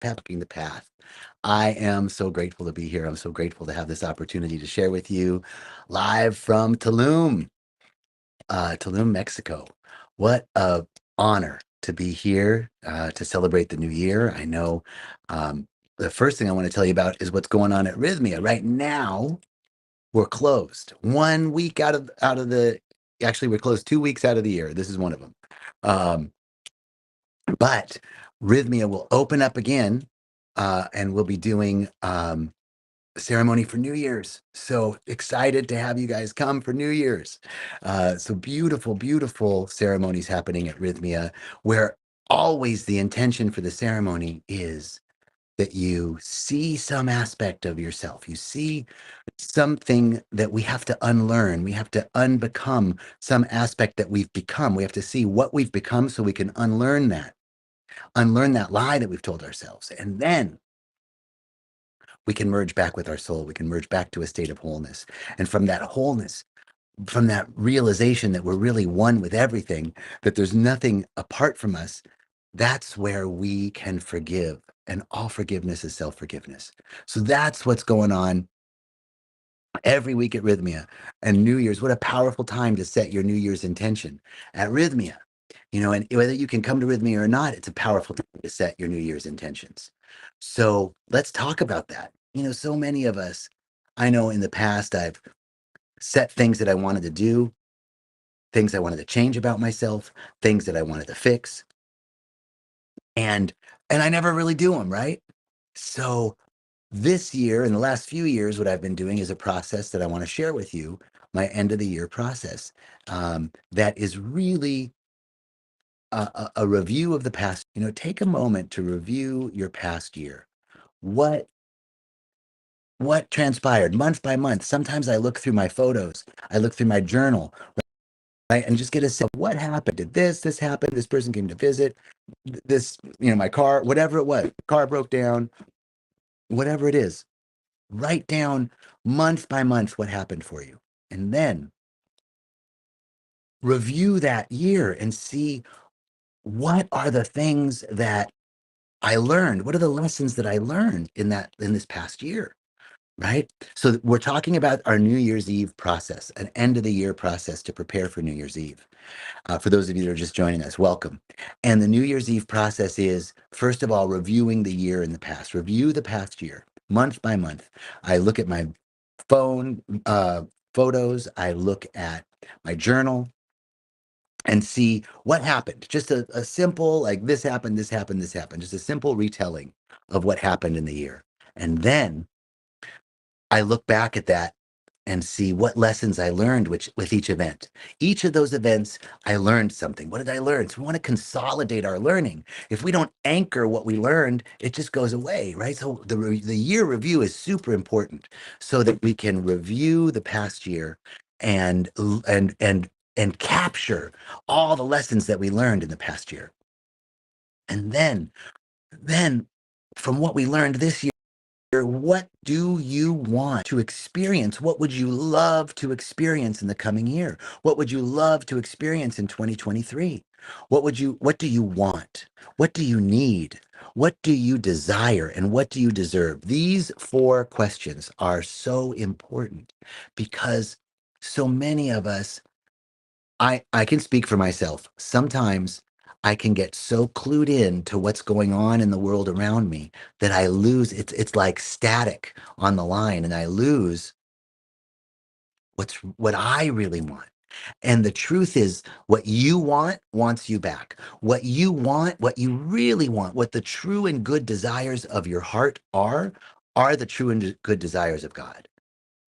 the path. I am so grateful to be here. I'm so grateful to have this opportunity to share with you live from Tulum, Mexico. What a honor to be here to celebrate the new year. I know the first thing I want to tell you about is what's going on at Rythmia. Right now, we're closed. 1 week out of the actually we're closed 2 weeks out of the year. This is one of them. Um, but Rythmia will open up again and we'll be doing a ceremony for New Year's. So excited to have you guys come for New Year's. So beautiful, beautiful ceremonies happening at Rythmia, where always the intention for the ceremony is that you see some aspect of yourself. You see something that we have to unlearn. We have to unbecome some aspect that we've become. We have to see what we've become so we can unlearn that lie that we've told ourselves. And then we can merge back with our soul. We can merge back to a state of wholeness. And from that wholeness, from that realization that we're really one with everything, that there's nothing apart from us, that's where we can forgive. And all forgiveness is self-forgiveness. So that's what's going on every week at Rhythmia. And New Year's, what a powerful time to set your New Year's intention at Rhythmia. And whether you can come to Rhythmia or not, it's a powerful time to set your New Year's intentions. So let's talk about that. So many of us, I know in the past, I've set things that I wanted to do, things I wanted to change about myself, things that I wanted to fix, and I never really do them, right? So this year, in the last few years, what I've been doing is a process that I want to share with you, my end of the year process, that is really a review of the past. Take a moment to review your past year. What transpired month by month? Sometimes I look through my photos, I look through my journal, right, and just get a sense of what happened. Did this happen? This person came to visit. This, my car, whatever it was, car broke down, whatever it is. Write down month by month what happened for you, and then review that year and see what are the things that I learned. What are the lessons that I learned in this past year? Right. So we're talking about our New Year's Eve process, an end of the year process to prepare for New Year's Eve. For those of you that are just joining us, welcome. And the New Year's Eve process is, first of all, reviewing the year in the past. Review the past year, month by month. I look at my phone photos. I look at my journal and see what happened. Just a simple, like, this happened, this happened, this happened. Just a simple retelling of what happened in the year. And then I look back at that and see what lessons I learned with each event. Each of those events, I learned something. What did I learn? So we want to consolidate our learning. If we don't anchor what we learned, it just goes away, right? So the year review is super important so that we can review the past year and capture all the lessons that we learned in the past year. And then from what we learned this year, what do you want to experience? What would you love to experience in the coming year? What would you love to experience in 2023? What do you want? What do you need? What do you desire? And what do you deserve? These 4 questions are so important because so many of us, I can speak for myself. Sometimes I can get so clued in to what's going on in the world around me that I lose. It's like static on the line, and I lose what I really want. And the truth is, what you want wants you back. What you want, what you really want, what the true and good desires of your heart are the true and good desires of God.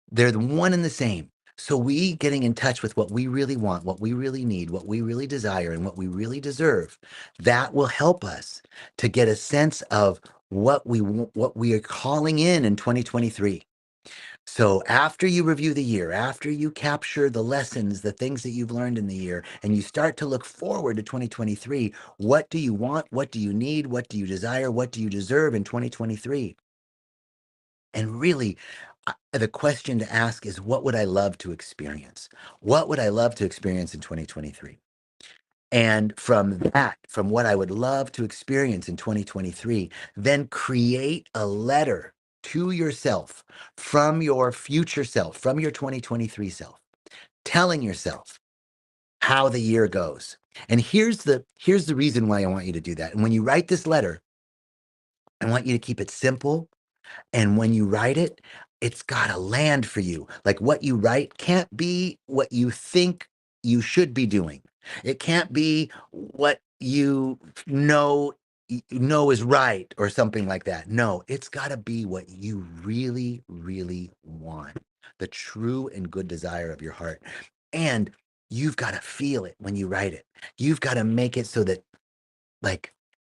They're the one and the same. So we getting in touch with what we really want, what we really need, what we really desire, and what we really deserve, that will help us to get a sense of what we are calling in 2023. So after you review the year, after you capture the lessons, the things that you've learned in the year, and you start to look forward to 2023, what do you want? What do you need? What do you desire? What do you deserve in 2023? And really, the question to ask is, what would I love to experience? What would I love to experience in 2023? And from that, from what I would love to experience in 2023, then create a letter to yourself from your future self, from your 2023 self, telling yourself how the year goes. And here's the reason why I want you to do that. And when you write this letter, I want you to keep it simple, and when you write it, it's got to land for you. Like what you write can't be what you think you should be doing. It can't be what you know know is right or something like that. No, it's got to be what you really, really want. The true and good desire of your heart. And you've got to feel it when you write it. You've got to make it so that, like,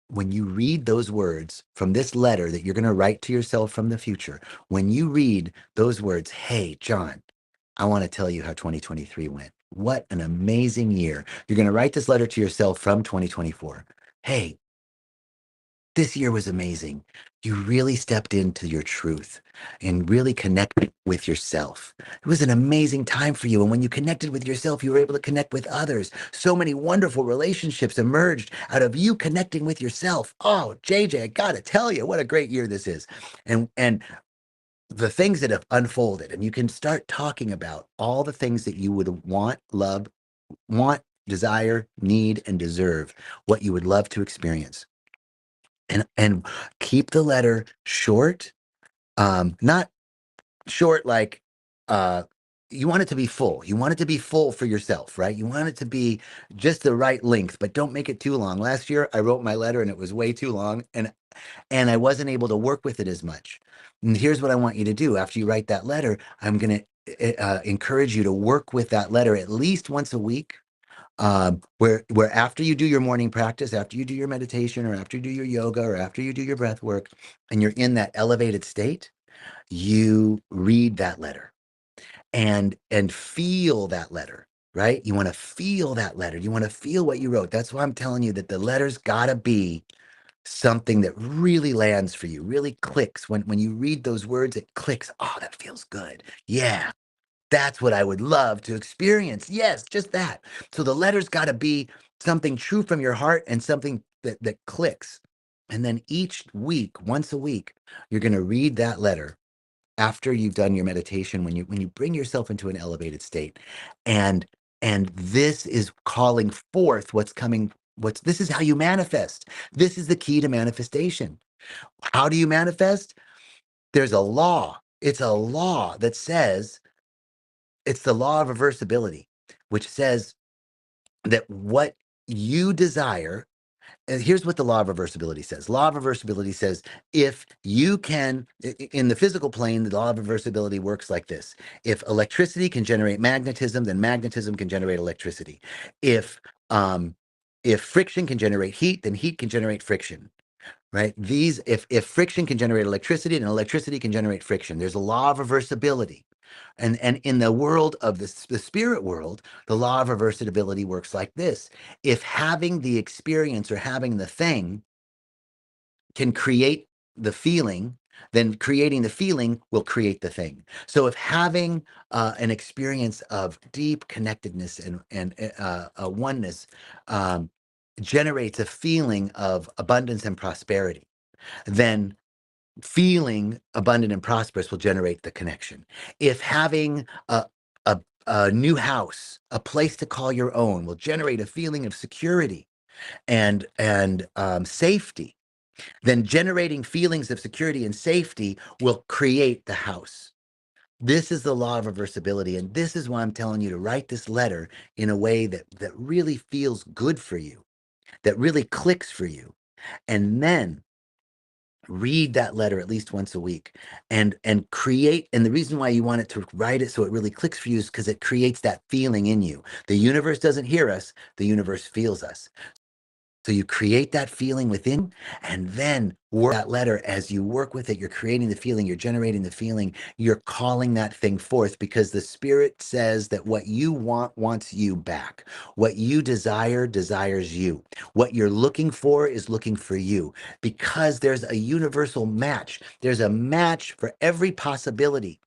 when you read those words from this letter that you're going to write to yourself from the future, when you read those words, hey, John, I want to tell you how 2023 went. What an amazing year. You're going to write this letter to yourself from 2024. Hey, this year was amazing. You really stepped into your truth and really connected with yourself. It was an amazing time for you. And when you connected with yourself, you were able to connect with others. So many wonderful relationships emerged out of you connecting with yourself. Oh, JJ, I got to tell you, what a great year this is. And the things that have unfolded, and you can start talking about all the things that you would want, love, desire, need, and deserve, what you would love to experience. And keep the letter short, not short like uh you want it to be full. You want it to be full for yourself, right? You want it to be just the right length, but don't make it too long. Last year I wrote my letter and it was way too long, and I wasn't able to work with it as much. And here's what I want you to do. After you write that letter, I'm going to encourage you to work with that letter at least once a week, where after you do your morning practice, after you do your meditation, or after you do your yoga, or after you do your breath work, and you're in that elevated state, you read that letter and feel that letter, right? You want to feel that letter. You want to feel what you wrote. That's why I'm telling you that the letter's got to be something that really lands for you, really clicks. When you read those words, it clicks. Oh, that feels good. Yeah, that's what I would love to experience. Yes, just that. So the letter's got to be something true from your heart and something that clicks. And then each week, once a week, you're going to read that letter after you've done your meditation, when you bring yourself into an elevated state. And this is calling forth what's coming. This is how you manifest. This is the key to manifestation. How do you manifest? There's a law. It's a law that says, it's the law of reversibility, which says that what you desire, and here's what the law of reversibility says. Law of reversibility says, if you can, in the physical plane, the law of reversibility works like this. If electricity can generate magnetism, then magnetism can generate electricity. If um, if friction can generate heat, then heat can generate friction. Right? If friction can generate electricity, then electricity can generate friction. There's a law of reversibility. And in the world of the spirit world, the law of reversibility works like this. If having the experience or having the thing can create the feeling, then creating the feeling will create the thing. So if having an experience of deep connectedness and a oneness generates a feeling of abundance and prosperity, then feeling abundant and prosperous will generate the connection. If having a new house, a place to call your own, will generate a feeling of security and safety, then generating feelings of security and safety will create the house. This is the law of reversibility, and this is why I'm telling you to write this letter in a way that really feels good for you, that really clicks for you, and then read that letter at least once a week and create. And the reason why you want it to write it so it really clicks for you is because it creates that feeling in you. The universe doesn't hear us, the universe feels us. So you create that feeling within, and then work that letter. As you work with it, you're creating the feeling, you're generating the feeling, you're calling that thing forth, because the spirit says that what you want wants you back. What you desire desires you. What you're looking for is looking for you, because there's a universal match. There's a match for every possibility.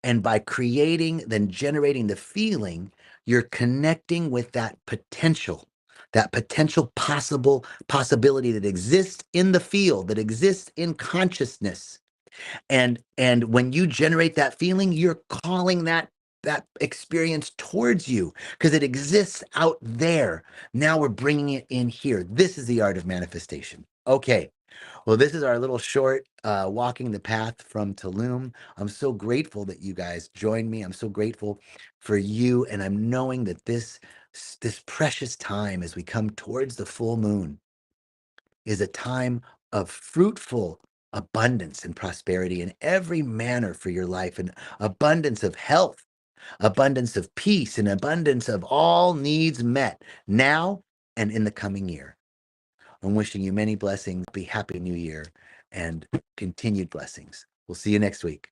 And by creating, then generating the feeling, you're connecting with that potential. that potential possibility that exists in the field, that exists in consciousness. And when you generate that feeling, you're calling that experience towards you because it exists out there. Now we're bringing it in here. This is the art of manifestation. Okay. Well, this is our little short walking the path from Tulum. I'm so grateful that you guys joined me. I'm so grateful for you, and I'm knowing that this precious time as we come towards the full moon is a time of fruitful abundance and prosperity in every manner for your life, and abundance of health, abundance of peace, and abundance of all needs met now and in the coming year. I'm wishing you many blessings. Be happy new year and continued blessings. We'll see you next week.